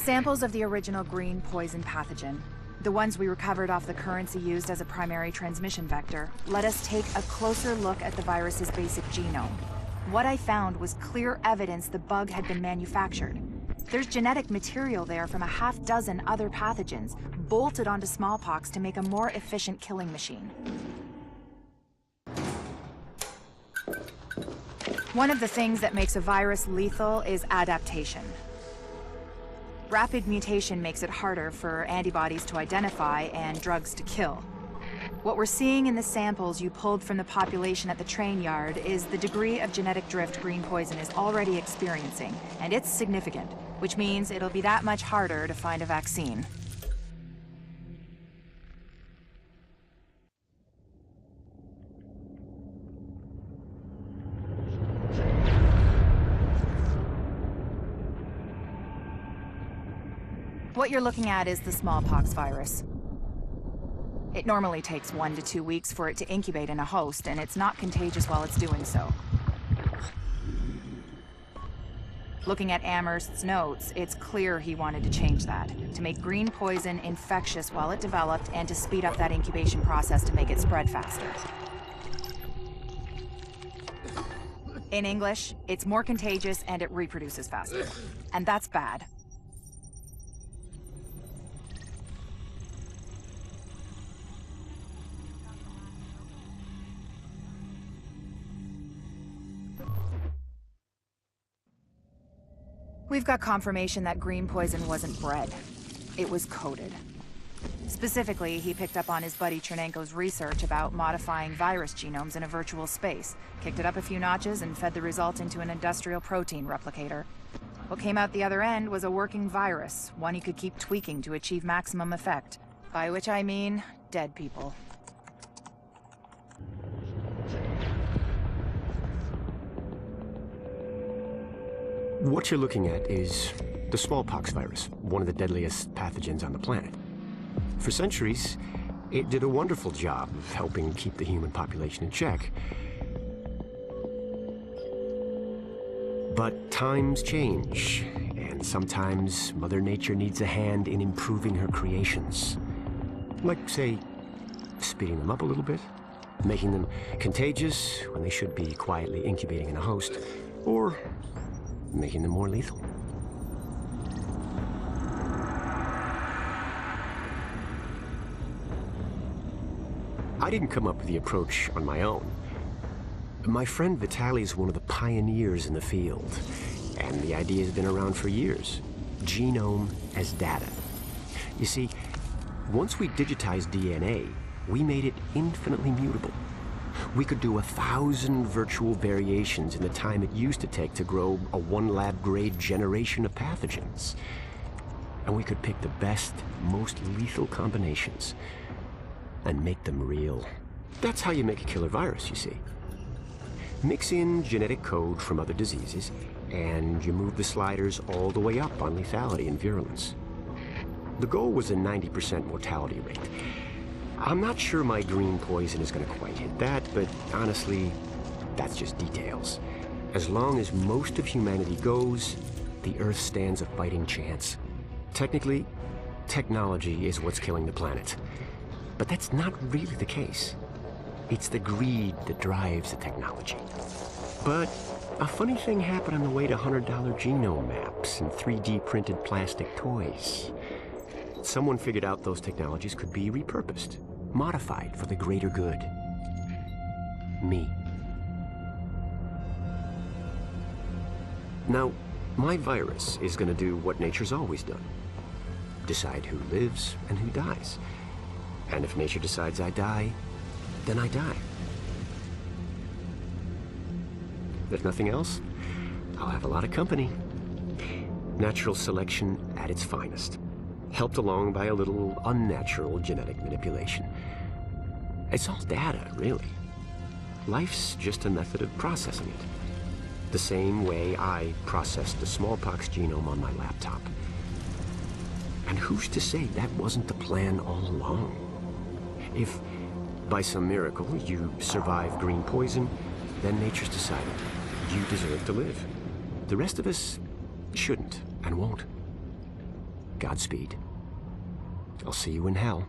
Samples of the original green poison pathogen, the ones we recovered off the currency used as a primary transmission vector, let us take a closer look at the virus's basic genome. What I found was clear evidence the bug had been manufactured. There's genetic material there from a half-dozen other pathogens, bolted onto smallpox to make a more efficient killing machine. One of the things that makes a virus lethal is adaptation. Rapid mutation makes it harder for antibodies to identify and drugs to kill. What we're seeing in the samples you pulled from the population at the train yard is the degree of genetic drift green poison is already experiencing, and it's significant, which means it'll be that much harder to find a vaccine. What you're looking at is the smallpox virus. It normally takes 1 to 2 weeks for it to incubate in a host, and it's not contagious while it's doing so. Looking at Amherst's notes, it's clear he wanted to change that, to make green poison infectious while it developed and to speed up that incubation process to make it spread faster. In English, it's more contagious and it reproduces faster. And that's bad. We've got confirmation that green poison wasn't bred. It was coded. Specifically, he picked up on his buddy Chernenko's research about modifying virus genomes in a virtual space, kicked it up a few notches, and fed the result into an industrial protein replicator. What came out the other end was a working virus, one he could keep tweaking to achieve maximum effect. By which I mean, dead people. What you're looking at is the smallpox virus, one of the deadliest pathogens on the planet. For centuries, it did a wonderful job of helping keep the human population in check. But times change, and sometimes Mother Nature needs a hand in improving her creations. Like, say, speeding them up a little bit, making them contagious when they should be quietly incubating in a host, or making them more lethal. I didn't come up with the approach on my own. My friend Vitaly is one of the pioneers in the field, and the idea has been around for years. Genome as data. You see, once we digitized DNA, we made it infinitely mutable. We could do 1,000 virtual variations in the time it used to take to grow a 1 lab-grade generation of pathogens. And we could pick the best, most lethal combinations and make them real. That's how you make a killer virus, you see. Mix in genetic code from other diseases, and you move the sliders all the way up on lethality and virulence. The goal was a 90% mortality rate. I'm not sure my green poison is going to quite hit that, but honestly, that's just details. As long as most of humanity goes, the Earth stands a fighting chance. Technically, technology is what's killing the planet. But that's not really the case. It's the greed that drives the technology. But a funny thing happened on the way to $100 genome maps and 3D printed plastic toys. Someone figured out those technologies could be repurposed, modified for the greater good. Me. Now, my virus is going to do what nature's always done. Decide who lives and who dies. And if nature decides I die, then I die. If nothing else, I'll have a lot of company. Natural selection at its finest. Helped along by a little unnatural genetic manipulation. It's all data, really. Life's just a method of processing it. The same way I processed the smallpox genome on my laptop. And who's to say that wasn't the plan all along? If, by some miracle, you survive green poison, then nature's decided you deserve to live. The rest of us shouldn't and won't. Godspeed. I'll see you in hell.